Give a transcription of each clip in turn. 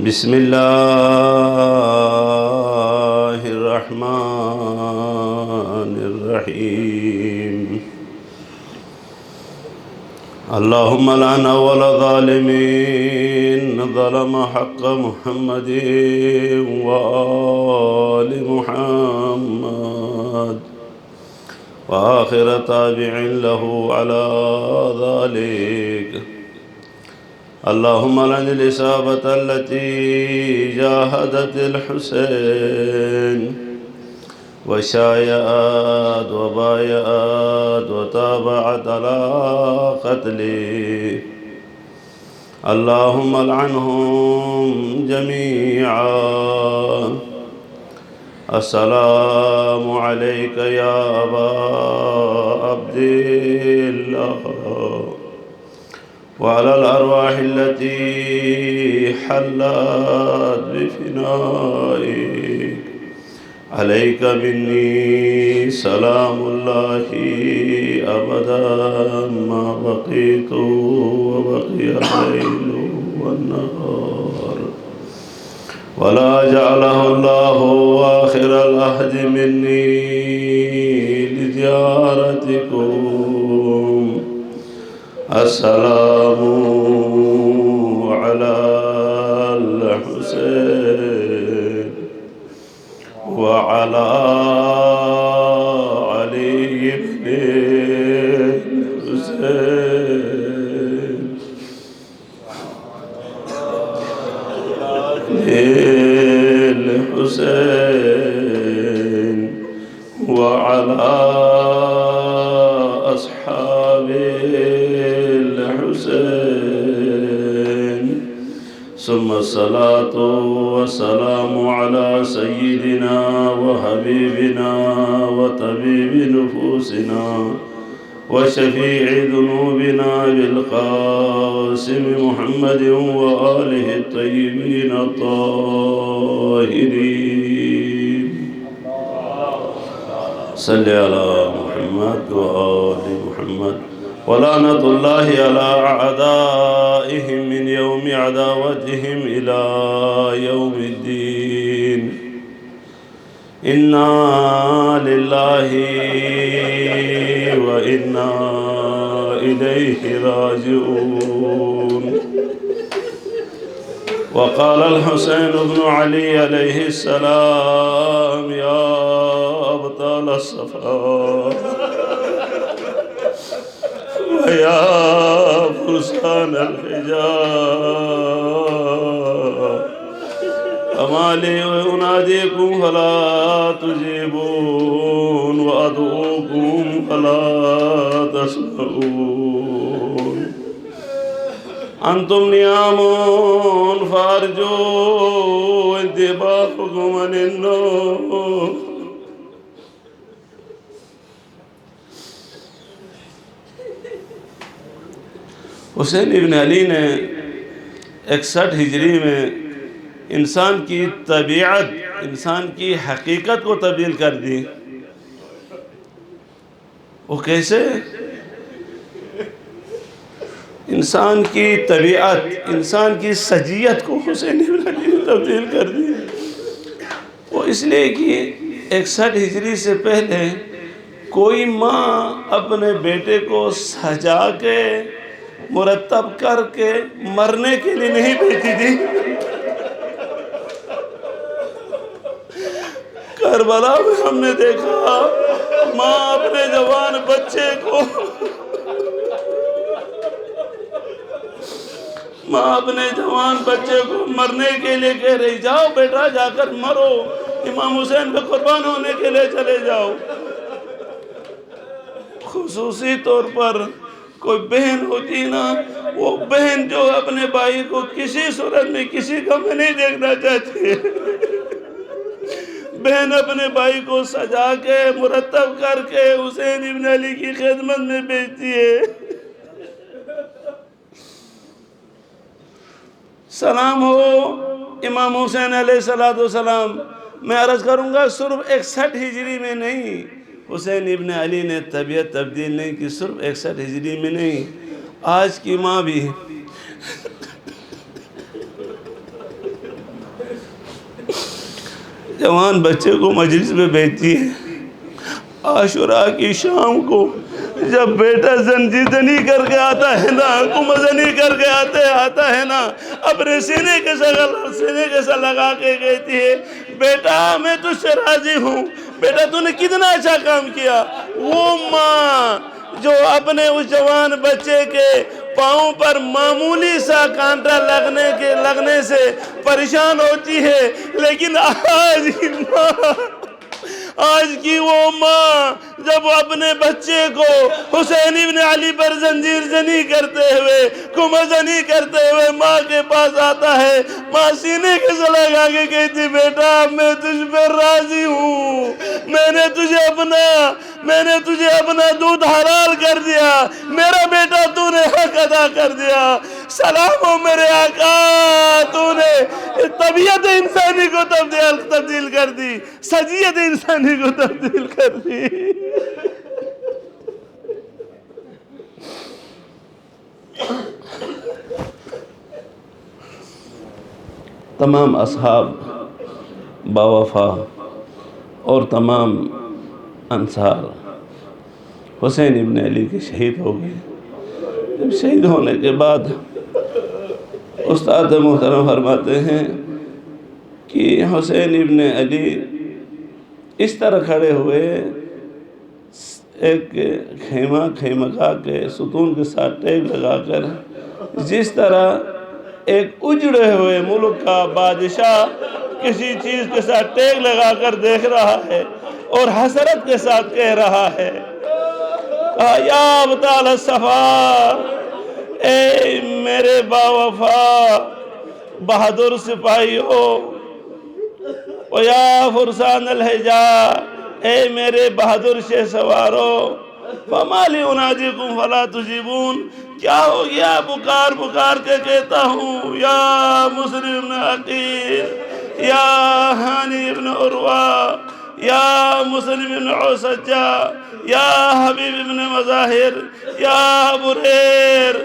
بسم الله الرحمن الرحيم. اللهم لعن أول ظالمين ظلم حق محمد وآل محمد وآخر تابع له على ذلك. اللهم لعن الإصابة التي جاهدت الحسين وشايعت وبايعت وتابعت على قتله. اللهم لعنهم جميعا. السلام عليك يا أبا عبد الله وعلى الأرواح التي حلت بفنائك. عليك مني سلام الله أبدا ما بقيت وبقي الليل والنهار، ولا جعله الله آخر العهد مني لزيارتكم. السلام على الحسين وعلى علي بن الحسين الحسين وعلى أصحاب الحسين. ثم الصلاة والسلام على سيدنا وحبيبنا وطبيب نفوسنا وشفيع ذنوبنا بالقاسم محمد وآله الطيبين الطاهرين. صل على محمد وآل محمد. ولعنة الله على أعدائهم من يوم عداوتهم إلى يوم الدين. إنا لله وإنا إليه راجعون. وقال الحسين بن علي عليه السلام: يا أبطال الصفا ويا فرسان الحجاب، أما لي أناديكم فلا تجيبون وأدعوكم فلا تسمعون. أنتم نيام فارجوا انتباهكم عن النوم. حسین ابن علی نے 61 ہجری میں انسان کی طبیعت، انسان کی حقیقت کو تبدیل کر دی. وہ کیسے؟ انسان کی طبیعت، انسان کی سجیت کو حسین ابن علی نے تبدیل کر دی. وہ اس لیے کہ 61 ہجری سے پہلے کوئی ماں اپنے بیٹے کو سجا کے مرتب کر کے مرنے کے لیے نہیں بھیجتی تھی. کربلا میں ہم نے دیکھا ماں اپنے جوان بچے کو مرنے کے لیے کہہ رہی: جاؤ بیٹا، جا کر مرو، امام حسین پہ قربان ہونے کے لیے چلے جاؤ. خصوصی طور پر کوئی بہن ہوتی نا، وہ بہن جو اپنے بھائی کو کسی صورت میں کسی غم میں نہیں دیکھنا چاہتی ہے. بہن اپنے بھائی کو سجا کے مرتب کر کے حسین ابن علی کی خدمت میں بھیجتی ہے. سلام ہو امام حسین علیہ السلام. میں عرض کروں گا صرف 61 ہجری میں نہیں، حسین ابن علی نے طبیعت تبدیل نہیں کی، صرف 61 ہجری میں نہیں، آج کی ماں بھی جوان بچے کو مجلس میں بھیجتی ہے، عاشوراء کی شام کو جب بیٹا زنجیر زنی کر کے آتا ہے نا، کمزنی کر کے آتا ہے نا، اپنے سینے کے ساتھ لگا کے کہتی ہے بیٹا میں تجھ سے راضی ہوں، بیٹا تو نے کتنا اچھا کام کیا۔ وہ ماں جو اپنے اس جوان بچے کے پاؤں پر معمولی سا کانٹا لگنے سے پریشان ہوتی ہے، لیکن آج کی وہ ماں جب اپنے بچے کو حسین ابن علی پر زنجیر زنی کرتے ہوئے، کمزنی کرتے ہوئے ماں کے پاس آتا ہے، ماں سینے کے سے لگا کے کہتی بیٹا میں تجھ پر راضی ہوں، میں نے تجھے اپنا دودھ حلال کر دیا، میرا بیٹا تو نے حق ادا کر دیا، سلام ہو میرے آقا، تو نے طبیعت انسانی کو تبدیل کر دی، سجیت انسانی کو تبدیل کر دی۔ تمام اصحاب باوفا اور تمام انصار حسین ابن علی کے شہید ہو گئے۔ جب شہید ہونے کے بعد استاد محترم فرماتے ہیں کہ حسین ابن علی اس طرح کھڑے ہوئے، ایک خیمہ کے ستون کے ساتھ ٹیک لگا کر، جس طرح ایک اجڑے ہوئے ملک کا بادشاہ کسی چیز کے ساتھ ٹیک لگا کر دیکھ رہا ہے اور حسرت کے ساتھ کہہ رہا ہے یا ابطال الصفا، اے میرے باوفا بہادر سپاہیوں، وَيَا فُرْسَانَ الْحِجَا، اے میرے بہادر شہ سواروں، فَمَا لِي أُنَادِيكُمْ فَلَا تُجِيبُونَ، کیا ہو گیا پکار کے کہتا ہوں یا مسلم بن عقیل، یا ہانی ابن عروہ، یا مسلم بن عوسجہ، یا حبیب ابن مظاہر، یا بریر،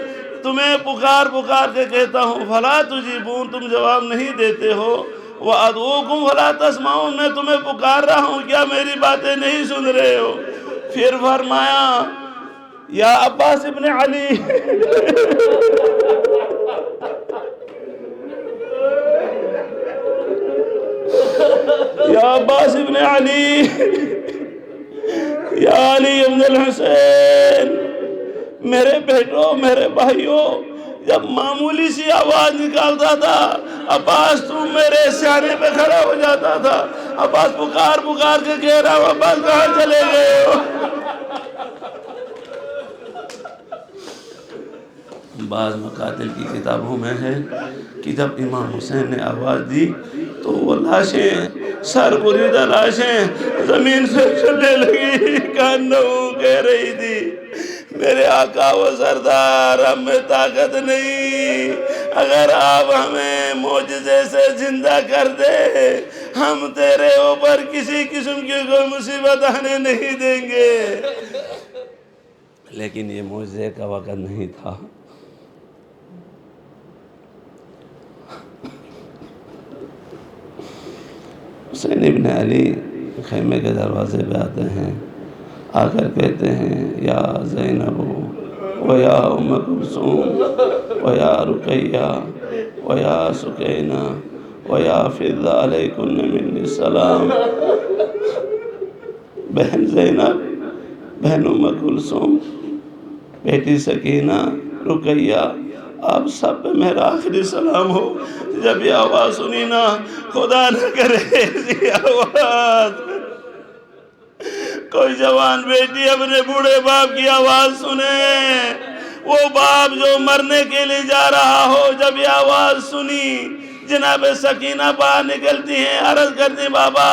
تمہیں پکار کے کہتا ہوں فَلَا تُجِيبُونَ، تم جواب نہیں دیتے ہو، وَأَدْعُوكُمْ فَلَا تَسْمَعُونَ، میں تمہیں پکار رہا ہوں کیا میری باتیں نہیں سن رہے ہو؟ پھر فرمایا یا عباس ابن علی، یا عباس ابن علی، یا علی ابن الحسین، میرے بیٹوں میرے بھائیوں، جب معمولی سی آواز نکالتا تھا عباس تم میرے سیانے پہ کھڑا ہو جاتا تھا، عباس پکار کے کہہ رہا ہوں عباس کہاں چلے گئے ہو؟ بعض مقاتل کی کتابوں میں ہے کہ جب امام حسین نے آواز دی تو وہ لاشیں، سر بریدہ لاشیں زمین سے چلنے لگی، کانوں کہہ رہی تھی میرے آقا و سردار ہم میں طاقت نہیں، اگر آپ ہمیں معجزے سے زندہ کر دے ہم تیرے اوپر کسی قسم کی کوئی مصیبت آنے نہیں دیں گے۔ لیکن یہ معجزے کا وقت نہیں تھا۔ حسین ابن علی خیمے کے دروازے پہ آتے ہیں، آ کر کہتے ہیں یا زینب و یا ام کلثوم و یا رقیہ و یا سکینہ و یا فضہ علیکن منی السلام، بہن زینب، بہن ام کلثوم، بیٹی سکینہ، رقیہ، آپ سب پہ میرا آخری سلام ہو۔ جب یہ آواز سنی نا، خدا نہ کرے ایسی آواز کوئی جوان بیٹی اپنے بوڑھے باپ کی آواز سنے، وہ باپ جو مرنے کے لیے جا رہا ہو، جب یہ آواز سنی جناب سکینہ باہر نکلتی ہیں، عرض کرتی بابا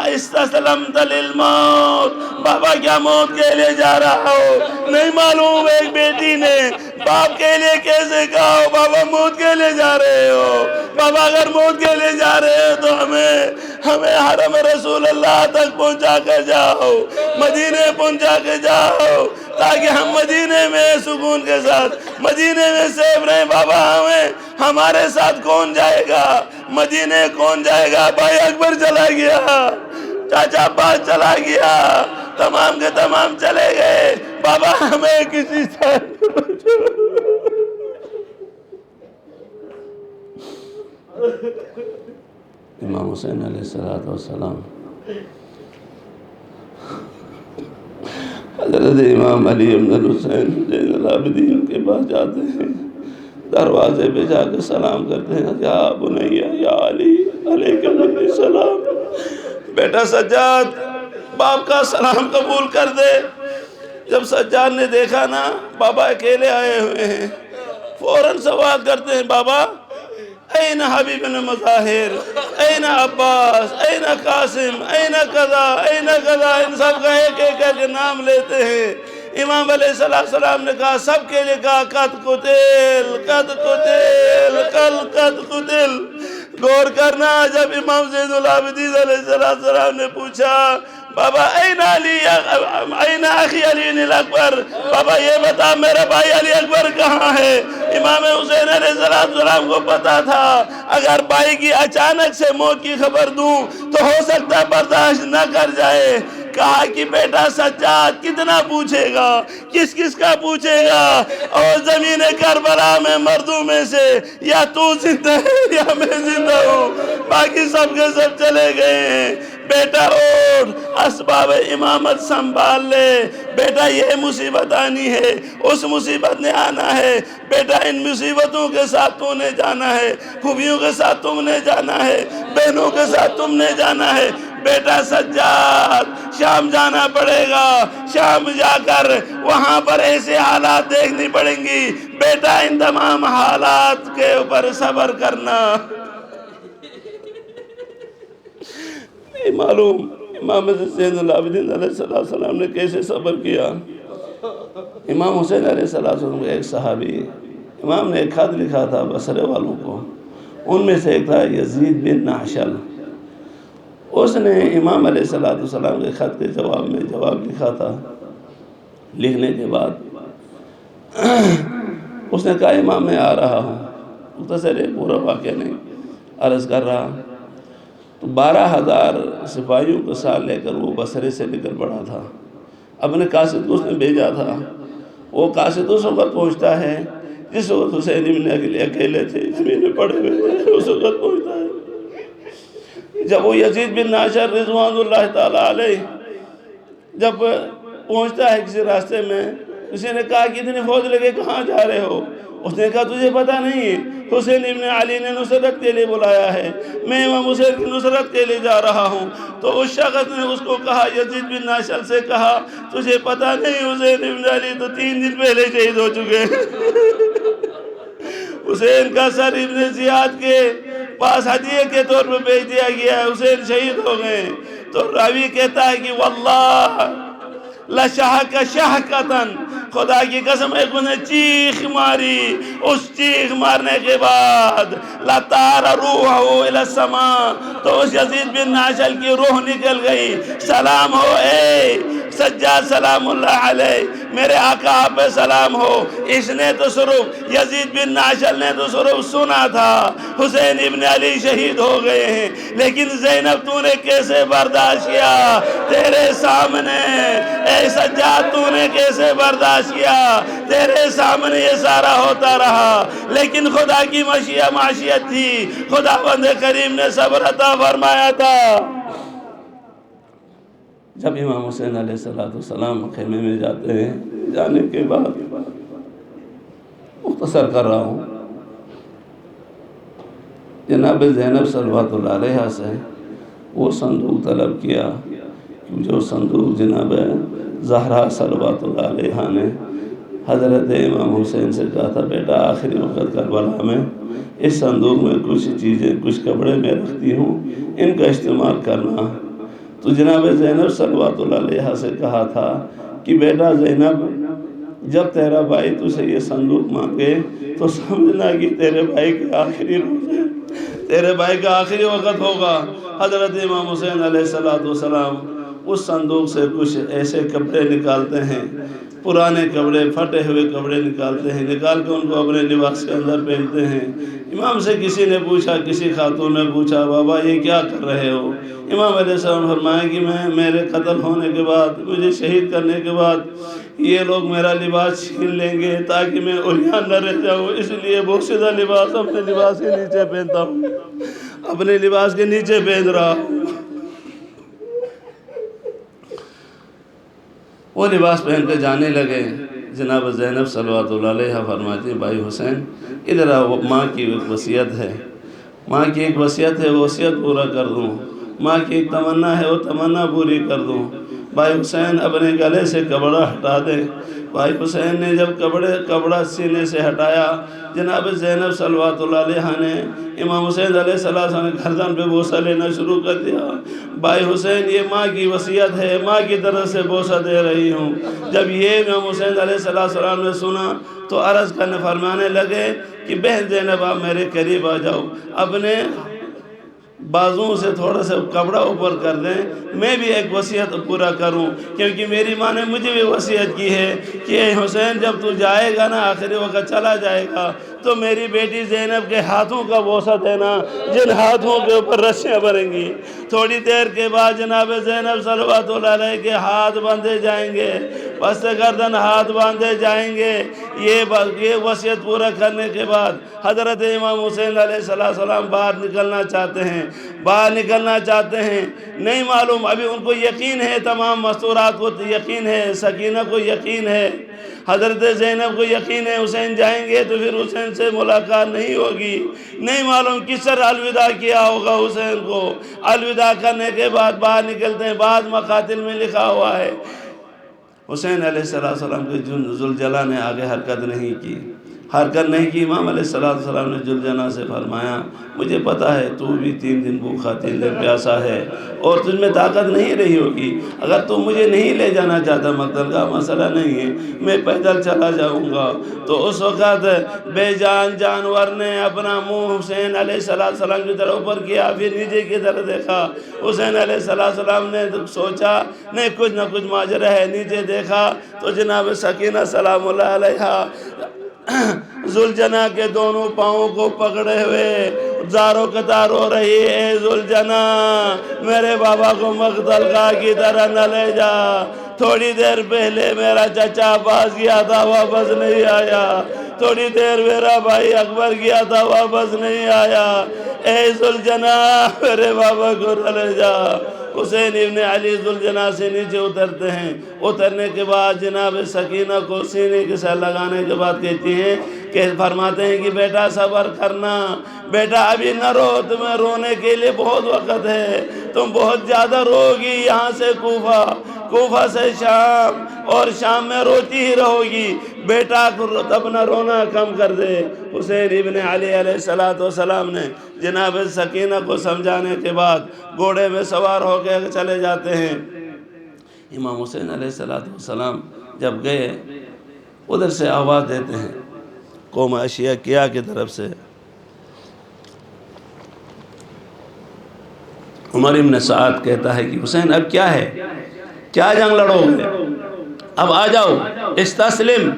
استسلمت للموت، بابا کیا موت کے لیے جا رہا ہو؟ نہیں معلوم ایک بیٹی نے باپ کے لیے کیسے کہا ہو بابا موت کے لیے جا رہے ہو، بابا اگر موت کے لیے جا رہے ہو تو ہمیں حرم رسول اللہ تک پہنچا کر جاؤ، مدینے پہنچا کے جاؤ، تاکہ ہم مدینے میں سکون کے ساتھ مدینے میں سیف رہیں۔ بابا ہمارے ساتھ کون جائے گا؟ مدینے کون جائے گا؟ بھائی اکبر چلا گیا، چاچا عباس چلا گیا، تمام کے تمام چلے گئے، بابا ہمیں کسی طرح امام حسین علیہ السلام حضرت امام علی بن الحسین زین العابدین کے پاس جاتے ہیں، دروازے پہ جا کے سلام کرتے ہیں، یا بنیا یا علی علیک منی السلام، بیٹا سجاد باپ کا سلام قبول کر دے۔ جب سجاد نے دیکھا نا بابا اکیلے آئے ہوئے ہیں، فوراً سوال کرتے ہیں، بابا این حبیب بن مظاہر، این عباس، این قاسم، این قضا، این قضا، ان سب کا ایک ایک کر کے نام لیتے ہیں۔ امام علیہ السلام نے کہا، سب کے لیے کہا قد قتل، قد قتل، قد قتل۔ غور کرنا، جب امام زین العابدین علیہ السلام نے پوچھا، بابا این علی، این اخی علی الاکبر، بابا یہ بتا میرا بھائی علی اکبر کہاں ہے؟ امام حسین علیہ السلام کو پتا تھا اگر بھائی کی اچانک سے موت کی خبر دوں تو ہو سکتا ہے برداشت نہ کر جائے۔ کہا کہ بیٹا سجاد کتنا پوچھے گا، کس کس کا پوچھے گا، اور زمین کربلا میں مردوں میں سے یا تو زندہ ہے یا میں زندہ ہوں، باقی سب کے سب چلے گئے ہیں۔ بیٹا اٹھ، اسباب امامت سنبھال لے، بیٹا یہ مصیبت آنی ہے، اس مصیبت نے آنا ہے، بیٹا ان مصیبتوں کے ساتھ تو نے جانا ہے، پھوپھیوں کے ساتھ تم نے جانا ہے، بہنوں کے ساتھ تم نے جانا ہے۔ بیٹا سجاد شام جانا پڑے گا، شام جا کر وہاں پر ایسے حالات دیکھنی پڑیں گی، بیٹا ان تمام حالات کے اوپر صبر کرنا۔ معلوم امام زین العابدین علیہ السلام نے کیسے صبر کیا۔ امام حسین علیہ السلام کو ایک صحابی، امام نے ایک خط لکھا تھا بصرے والوں کو، ان میں سے ایک تھا یزید بن نحشل۔ اس نے امام علیہ السلام کے خط کے جواب میں جواب لکھا تھا۔ لکھنے کے بعد اس نے کہا، امام میں آ رہا ہوں، مختصر ہے، پورا واقعہ نہیں عرض کر رہا، تو 12,000 سپاہیوں کو ساتھ لے کر وہ بصرے سے نکل پڑا تھا۔ اپنے قاصد کو اس نے بھیجا تھا، وہ قاصد اس وقت پہنچتا ہے جس وقت حسین ابن علی اکیلے تھے، زمین میں پڑے ہوئے تھے، اس وقت پہنچتا ہے۔ جب وہ یزید بن ناشر رضوان اللہ تعالیٰ علیہ جب پہنچتا ہے کسی راستے میں، کسی نے کہا کہ اتنی فوج لگے کہاں جا رہے ہو؟ اس نے کہا تجھے پتہ نہیں ہے، حسین ابن علی نے نصرت کے لیے بلایا ہے، میں امام حسین کی نصرت کے لیے جا رہا ہوں۔ تو اس شخص نے اس کو کہا، یزید بن ناشر سے کہا، تجھے پتہ نہیں حسین ابن علی تو 3 دن پہلے شہید ہو چکے ہیں۔ حسین کا سر ابن زیاد کے پاس ہدیے کے طور پر بھیج دیا گیا ہے، حسین شہید ہو گئے۔ تو راوی کہتا ہے کہ واللہ لشہک شہکتن، خدا کی قسم ایک نے چیخ ماری، اس چیخ مارنے کے بعد لطار روحہ الی السماء، تو اس یزید بن ناشل کی روح نکل گئی۔ سلام ہو اے سجاد سلام اللہ علیہ، میرے آقا آپ پہ سلام ہو۔ اس نے تو صرف یزید بن ناشل نے تو صرف سنا تھا حسین ابن علی شہید ہو گئے ہیں، لیکن زینب تو نے کیسے برداشت کیا تیرے سامنے؟ اے سجاد تو نے کیسے برداشت کیا؟ تیرے سامنے یہ سارا ہوتا رہا، لیکن خدا کی معاشیت تھی، خدا بند کریم نے صبر عطا فرمایا تھا۔ جب امام حسین علیہ السلام خیمے میں جاتے ہیں، جانے کے بعد مختصر کر رہا ہوں، جناب زینب صلوات اللہ علیہ سے وہ صندوق طلب کیا، جو صندوق جناب زہرا صلوات اللہ علیہ نے حضرت امام حسین سے کہا تھا، بیٹا آخری وقت کربلا میں اس صندوق میں کچھ چیزیں، کچھ کپڑے میں رکھتی ہوں، ان کا استعمال کرنا۔ تو جناب زینب صلوات اللہ علیہ سے کہا تھا کہ بیٹا زینب، جب تیرا بھائی تجھے یہ صندوق مانگے تو سمجھنا کہ تیرے بھائی کے آخری روز ہے، تیرے بھائی کا آخری وقت ہوگا۔ حضرت امام حسین علیہ السلام اس صندوق سے کچھ ایسے کپڑے نکالتے ہیں، پرانے کپڑے، پھٹے ہوئے کپڑے نکالتے ہیں، نکال کے ان کو اپنے لباس کے اندر پہنتے ہیں۔ امام سے کسی نے پوچھا، کسی خاتون نے پوچھا، بابا یہ کیا کر رہے ہو؟ امام علیہ السلام فرمائیں کہ میرے قتل ہونے کے بعد، مجھے شہید کرنے کے بعد یہ لوگ میرا لباس چھین لیں گے تاکہ میں عریان نہ رہ جاؤں، اس لیے بوسیدہ لباس اپنے لباس کے نیچے پہنتا ہوں، اپنے لباس کے نیچے پہن رہا ہوں۔ وہ لباس پہن کے جانے لگے۔ جناب زینب صلوات اللہ علیہ فرماتی ہیں، بھائی حسین ادھر آؤ، ماں کی ایک وصیت ہے، ماں کی ایک وصیت ہے، وہ وصیت پورا کر دوں، ماں کی ایک تمنا ہے، وہ تمنا پوری کر دوں۔ بھائی حسین اپنے گلے سے کپڑا ہٹا دے۔ بھائی حسین نے جب کپڑا سینے سے ہٹایا، جناب زینب صلوات اللہ علیہ نے امام حسین علیہ السلام نے گردن پہ بوسہ لینا شروع کر دیا۔ بھائی حسین یہ ماں کی وصیت ہے، ماں کی طرف سے بوسہ دے رہی ہوں۔ جب یہ امام حسین علیہ السلام نے سنا تو عرض کرنے فرمانے لگے کہ بہن زینب آپ میرے قریب آ جاؤ، اپنے بازوں سے تھوڑا سا کپڑا اوپر کر دیں، میں بھی ایک وصیت پورا کروں، کیونکہ میری ماں نے مجھے بھی وصیت کی ہے کہ اے حسین جب تو جائے گا نا، آخری وقت چلا جائے گا تو میری بیٹی زینب کے ہاتھوں کا بوسہ دینا، جن ہاتھوں کے اوپر رسیاں بنیں گی۔ تھوڑی دیر کے بعد جناب زینب صلوات اللہ علیہ کے ہاتھ باندھے جائیں گے، پس گردن ہاتھ باندھے جائیں گے۔ یہ وصیت پورا کرنے کے بعد حضرت امام حسین علیہ السلام باہر نکلنا چاہتے ہیں، نہیں معلوم، ابھی ان کو یقین ہے، تمام مستورات کو یقین ہے، سکینہ کو یقین ہے، حضرت زینب کو یقین ہے حسین جائیں گے تو پھر حسین سے ملاقات نہیں ہوگی، نہیں معلوم کس طرح الوداع کیا ہوگا حسین کو۔ الوداع کرنے کے بعد باہر نکلتے ہیں، بعض مقاتل میں لکھا ہوا ہے حسین علیہ السلام کے ذوالجلال نے آگے حرکت نہیں کی۔ امام علیہ السلام نے ذوالجلال سے فرمایا، مجھے پتا ہے تو بھی 3 دن بھوکا تیلے پیاسا ہے اور تجھ میں طاقت نہیں رہی ہوگی، اگر تو مجھے نہیں لے جانا چاہتا مقتل کا مسئلہ نہیں ہے، میں پیدل چلا جاؤں گا۔ تو اس وقت بے جان جانور نے اپنا منہ حسین علیہ السلام کی طرف اوپر کیا، پھر نیچے کی طرف دیکھا۔ حسین علیہ السلام نے سوچا نہیں کچھ نہ کچھ ماجرا ہے، نیچے دیکھا تو جناب سکینہ سلام اللہ علیہ ذوالجناح کے دونوں پاؤں کو پکڑے ہوئے زاروں قطار ہو رہی ہے، اے ذوالجناح میرے بابا کو مقتل گاہ کی طرح نہ لے جا، تھوڑی دیر پہلے میرا چچا عباس گیا تھا واپس نہیں آیا، تھوڑی دیر میرا بھائی اکبر گیا تھا واپس نہیں آیا، اے ذوالجناح میرے بابا کو نہ لے جا۔ حسین ابن علی ذوالجناح سے نیچے اترتے ہیں، اترنے کے بعد جناب سکینہ کو سینے کے ساتھ لگانے کے بعد کہتی ہیں کہ فرماتے ہیں کہ بیٹا صبر کرنا، بیٹا ابھی نہ رو، تمہیں رونے کے لیے بہت وقت ہے، تم بہت زیادہ رو گی، یہاں سے کوفہ سے شام اور شام میں روتی ہی رہو گی، بیٹا اپنا رونا کم کر دے۔ حسین ابن علی علیہ السلام نے جناب سکینہ کو سمجھانے کے بعد گھوڑے میں سوار ہو کے چلے جاتے ہیں۔ امام حسین علیہ السلام جب گئے ادھر سے آواز دیتے ہیں قوم اشیاء کیا کی طرف سے، عمر ابن سعد کہتا ہے کہ حسین اب کیا ہے، کیا جنگ لڑو گے، اب آ جاؤ، استسلم،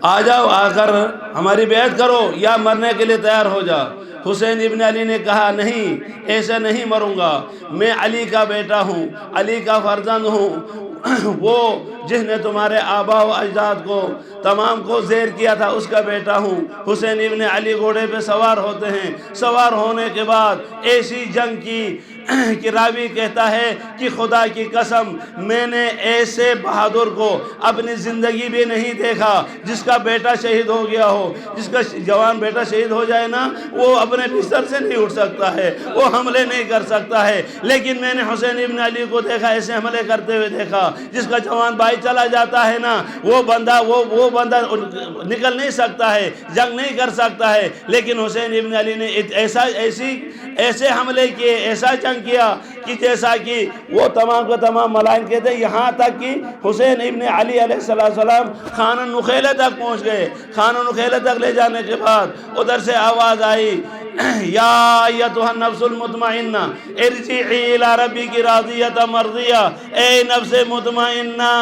آ جاؤ، آ کر ہماری بیعت کرو یا مرنے کے لیے تیار ہو جا۔ حسین ابن علی نے کہا نہیں، ایسے نہیں مروں گا، میں علی کا بیٹا ہوں، علی کا فرزند ہوں، وہ جس نے تمہارے آبا و اجداد کو تمام کو زیر کیا تھا اس کا بیٹا ہوں۔ حسین ابن علی گھوڑے پہ سوار ہوتے ہیں، سوار ہونے کے بعد ایسی جنگ کی کہ راوی کہتا ہے کہ خدا کی قسم میں نے ایسے بہادر کو اپنی زندگی بھی نہیں دیکھا جس کا بیٹا شہید ہو گیا ہو، جس کا جوان بیٹا شہید ہو جائے نا وہ اپنے بستر سے نہیں اٹھ سکتا ہے، وہ حملے نہیں کر سکتا ہے، لیکن میں نے حسین ابن علی کو دیکھا، ایسے حملے کرتے ہوئے دیکھا، جس کا جوان بھائی چلا جاتا ہے نا وہ بندہ نکل نہیں سکتا ہے، جنگ نہیں کر سکتا ہے، لیکن حسین ابن علی نے ایسے حملے کیے، ایسا جنگ کیا کہ جیسا کہ وہ تمام کو تمام ملائن کہتے ہیں، یہاں تک کہ حسین ابن علی علیہ السلام خانہ نخیلہ تک پہنچ گئے۔ خانہ نخیلہ تک لے جانے کے بعد ادھر سے آواز آئی، یا ایتھا النفس المطمئنہ ارجعی الی ربک راضیۃ مرضیہ، اے نفس مطمئنہ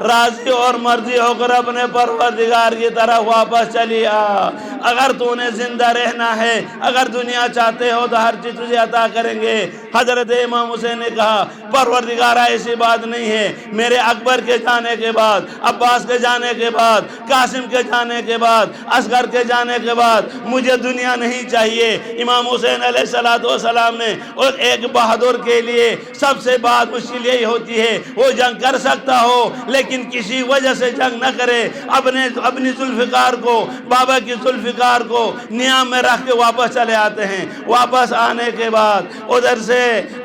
راضی اور مرضی ہو کر اپنے پروردگار کی طرف واپس چلی آ۔ اگر تو نے زندہ رہنا ہے، اگر دنیا چاہتے ہو تو ہر چیز تجھے عطا کریں گے۔ حضرت امام حسین نے کہا پروردگار ایسی بات نہیں ہے، میرے اکبر کے جانے کے بعد، عباس کے جانے کے بعد، قاسم کے جانے کے بعد، اصغر کے جانے کے بعد مجھے دنیا نہیں چاہیے۔ امام حسین علیہ السلام نے اور ایک بہادر کے لیے سب سے بات مشکل یہی ہوتی ہے، وہ جنگ کر سکتا ہو لیکن کسی وجہ سے جنگ نہ کرے، اپنی ذوالفقار کو، بابا کی ذوالفقار کو نیام میں رکھ کے واپس چلے آتے ہیں۔ واپس آنے کے بعد ادھر سے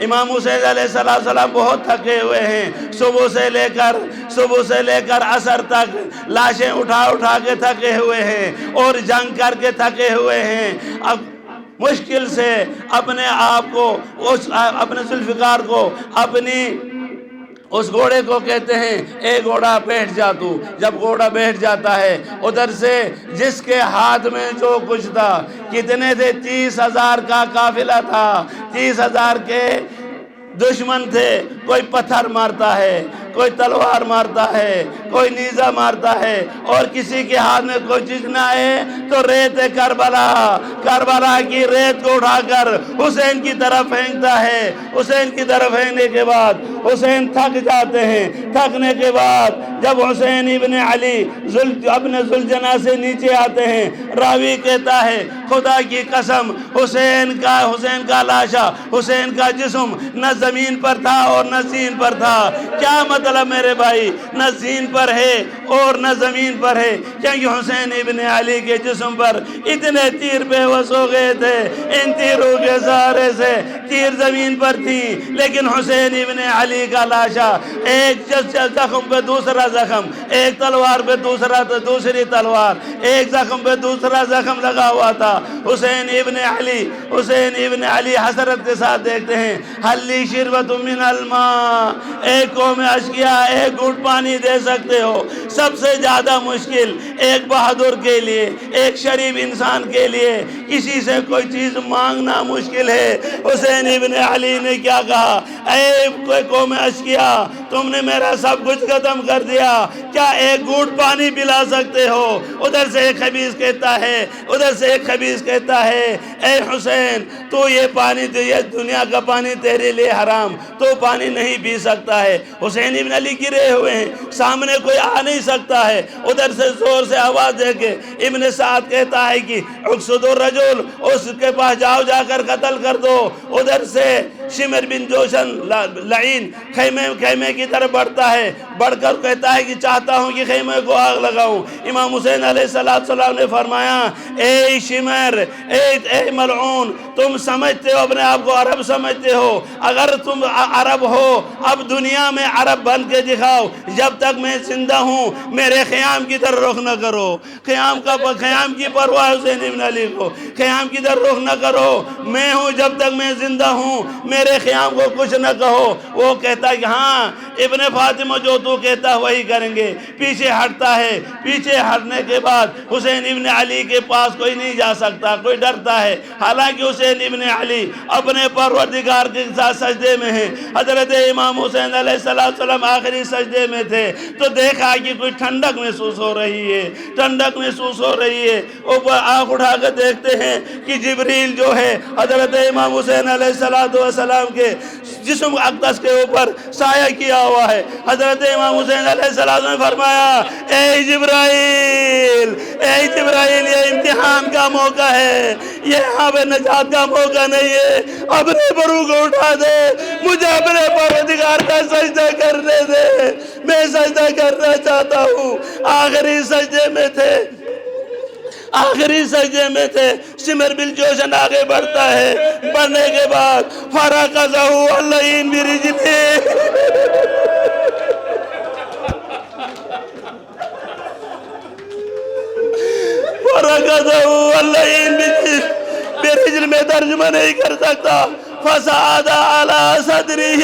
امام حسین علیہ السلام بہت تھکے ہوئے ہیں، صبح سے لے کر عصر تک لاشیں اٹھا کے تھکے ہوئے ہیں اور جنگ کر کے تھکے ہوئے ہیں۔ اب مشکل سے اپنے آپ کو، اپنے ذوالفقار کو، اس گھوڑے کو کہتے ہیں اے گھوڑا بیٹھ جا تو۔ جب گھوڑا بیٹھ جاتا ہے ادھر سے جس کے ہاتھ میں جو کچھ تھا، کتنے تھے، 30,000 کا قافلہ تھا، 30,000 کے دشمن تھے۔ کوئی پتھر مارتا ہے، کوئی تلوار مارتا ہے، کوئی نیزہ مارتا ہے، اور کسی کے ہاتھ میں کوئی چیز نہ آئے تو ریت کربلا کی ریت کو اٹھا کر حسین کی طرف پھینکتا ہے۔ حسین کی طرف پھینکنے کے بعد حسین تھک جاتے ہیں۔ تھکنے کے بعد جب حسین ابن علی اپنے ذوالجناح سے نیچے آتے ہیں، راوی کہتا ہے خدا کی قسم حسین کا لاشا، حسین کا جسم نہ زمین پر تھا اور نہ زین پر تھا۔ کیا مطلب میرے بھائی، نہ زین پر ہے اور نہ زمین پر ہے، کیونکہ حسین ابن علی کے جسم پر اتنے تیر بے بس ہو گئے تھے۔ ان تیروں کے سہارے سے تیر زمین پر تھی، لیکن حسین ابن علی کا لاشا ایک زخم پہ دوسرا زخم، ایک تلوار پہ دوسری تلوار، ایک زخم پہ دوسرا زخم لگا ہوا تھا۔ حسین ابن علی حسرت کے ساتھ دیکھتے ہیں، حلی شربت من الماء، ایک قوم اشقیا ایک گھونٹ پانی دے سکتے ہو۔ سب سے زیادہ مشکل ایک بہادر کے لیے، ایک شریف انسان کے لیے کسی سے کوئی چیز مانگنا مشکل ہے۔ حسین ابن علی نے کیا کہا، اے قوم اشقیا، تم نے میرا سب کچھ ختم کر دیا، کیا ایک گھونٹ پانی پلا سکتے ہو؟ ادھر سے ایک خبیث کہتا ہے اے حسین، تو یہ پانی، یہ دنیا کا پانی تیرے لیے حرام، تو پانی نہیں پی سکتا ہے۔ حسین ابن علی گرے ہوئے ہیں، سامنے کوئی آ نہیں سکتا ہے۔ ادھر سے زور سے آواز دے کے ابن سعد کہتا ہے کہ اقصد الرجل، اس کے پاس جا کر قتل کر دو۔ ادھر سے شمر بن جوشن لعین خیمے کی طرف بڑھتا ہے، بڑھ کر کہتا ہے کہ چاہتا ہوں کہ خیمے کو آگ لگاؤں۔ امام حسین علیہ السلام نے فرمایا اے شمر، اے ملعون، تم سمجھتے ہو اپنے آپ کو عرب سمجھتے ہو، اگر تم عرب ہو اب دنیا میں عرب بن کے دکھاؤ، جب تک میں زندہ ہوں میرے خیام کی طرف رخ نہ کرو۔ خیام کی پرواہ حسین ابن علی کو، خیام کی طرف رخ نہ کرو، میں ہوں جب تک میں زندہ ہوں، میرے خیام کو کچھ نہ کہو۔ وہ کہتا ہے کہ ہاں ابن فاطمہ جو تو کہتا ہے وہی کریں گے۔ پیچھے ہٹتا ہے، پیچھے ہٹنے کے بعد حسین ابن علی کے پاس کوئی نہیں جا سکتا، کوئی ڈرتا ہے، حالانکہ حسین ابن علی اپنے پروردگار کے ساتھ سجدے میں ہیں۔ حضرت امام حسین علیہ السلام آخری سجدے میں تھے تو دیکھا کہ کوئی ٹھنڈک محسوس ہو رہی ہے، اوپر آنکھ اٹھا کر دیکھتے ہیں کہ جبریل جو ہے حضرت امام حسین علیہ السلام کے جسم اقدس کے اوپر سایہ کیا ہوا ہے۔ حضرت امام حسین علیہ السلام نے فرمایا اے جبرائیل، یہ امتحان کا موقع ہے، یہ یہاں پہ نجات کا موقع نہیں ہے، اپنے برو کو اٹھا دے، مجھے اپنے پروردگار کا سجدہ کرنے دے، میں سجدہ کرنا چاہتا ہوں۔ آخری سجدے میں تھے، شمر بن جوشن آگے بڑھتا ہے، بڑھنے کے بعد فرقزہ اللعین برجلہ، فرقزہ اللعین برجلہ، میں ترجمہ نہیں کر سکتا۔ فصعد على صدره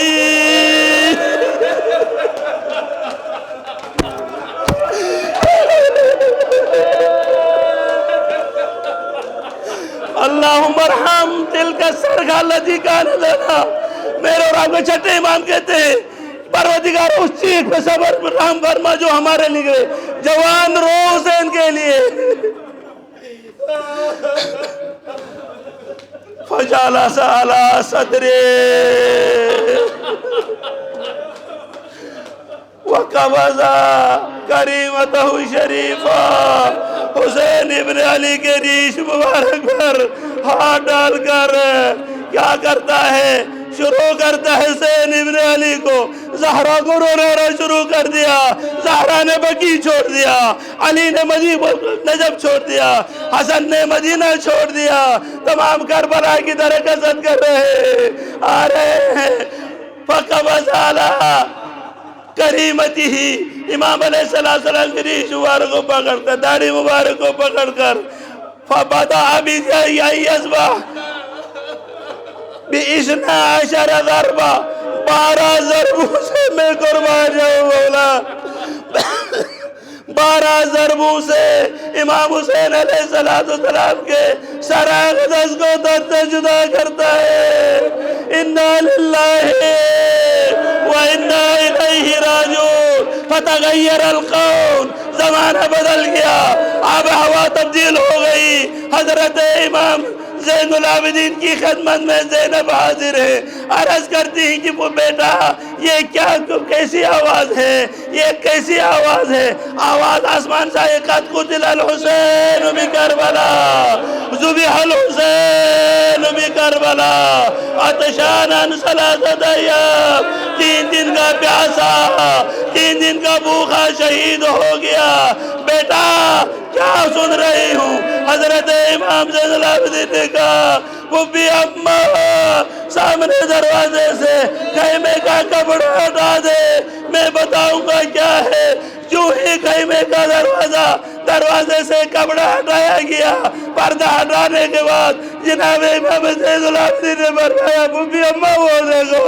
اللہم ارحم تلک السرخہ التي كان لنا. میرے اور آپ کے چھٹے امام کہتے ہیں پروردگار اس چیخ پہ صبر رحم فرما جو ہمارے نکلے جوان روح حسین کے لیے. فجلس على صدره وقبض کریمتہ شریفہ. حسین ابن علی کے ریش مبارک پر ہاتھ ڈال کر کیا کرتا ہے؟ شروع کرتا ہے حسین ابن علی کو زہرا کو رونا شروع کر دیا. زہرا نے بقیع چھوڑ دیا، علی نے نجف چھوڑ دیا، حسن نے مدینہ چھوڑ دیا. تمام کربلا کی طرح قصد کر رہے آ رہے ہیں. فقبض علی کریمتہ. امام علیہ السلام کی ریش مبارک کو پکڑ کر، داڑھی مبارک کو پکڑ کر فبدأ بِيَصْبَحْ بِإِثْنَا عَشَرَ ضربہ. 12 ضربوں سے میں قربان جاؤں مولا. 12 ضربوں سے امام حسین علیہ السلام کے سر اقدس کو درد جدا کرتا ہے. اِنَّا لِلَّهِ وَإِنَّا إِلَيْهِ راجعون. فتغیر القول. زمانہ بدل گیا، آب ہوا تبدیل ہو گئی. حضرت امام زین العابدین کی خدمت میں زینب حاضر ہے. عرض کرتی ہیں کہ وہ بیٹا یہ کیا کیسی آواز ہے، یہ کیسی آواز ہے؟ آواز آسمان سے قد قتل الحسین بکربلا ذبح الحسین بکربلا عطشانا 3 ایام. 3 دن کا پیاسا، 3 دن کا بھوکا شہید ہو گیا. بیٹا کیا سن رہی ہوں؟ حضرت امام زین العابدین نے کہا پھوپھی اماں سامنے دروازے سے خیمے کا کپڑا ہٹا دے، میں بتاؤں گا کیا ہے. جو ہی خیمے کا دروازے سے کپڑا ہٹایا گیا، پردہ ہٹانے کے بعد جناب امام زین العابدین نے فرمایا پھوپھی اماں وہ دیکھو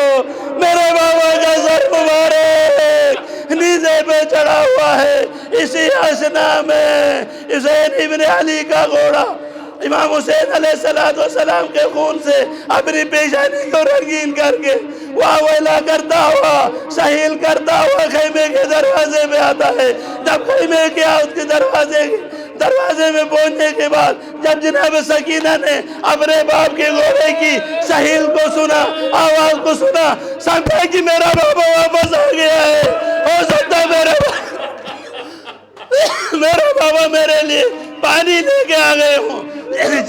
میرے بابا کا سر مبارک نیزے پہ چڑھا ہوا ہے. اسی اسنا میں حسین ابن علی کا گھوڑا امام حسین علیہ السلام کے خون سے اپنی پیشانی کو رنگین کر کے واہ ویلا کرتا ہوا، سہیل کرتا ہوا خیمے کے دروازے میں آتا ہے. جب خیمے کے اس کے دروازے میں پہنچنے کے بعد جب جناب سکینہ نے اپنے باپ کے گھوڑے کی سہیل کو سنا، آواز کو سنا، سمجھا کہ میرا بابا واپس آ گیا ہے. ہو سکتا ہے میرا بابا میرے لیے پانی لے کے آ گئے ہوں.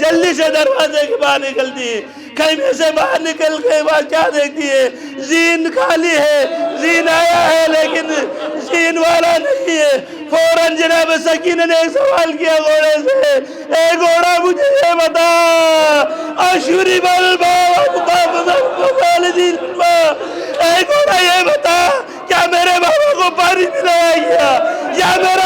جلدی سے دروازے کے باہر نکلتی ہے. خیمے سے باہر نکل کے بعد کیا دیکھتی ہے؟ زین خالی ہے. زین آیا ہے لیکن زین والا نہیں ہے. فوراً جناب سکینہ نے ایک سوال کیا گھوڑے سے، اے گھوڑا مجھے یہ بتا اشرب الماء والدین الماء. اے گھوڑا یہ بتا کیا میرے بابا کو پانی پلایا گیا یا میرا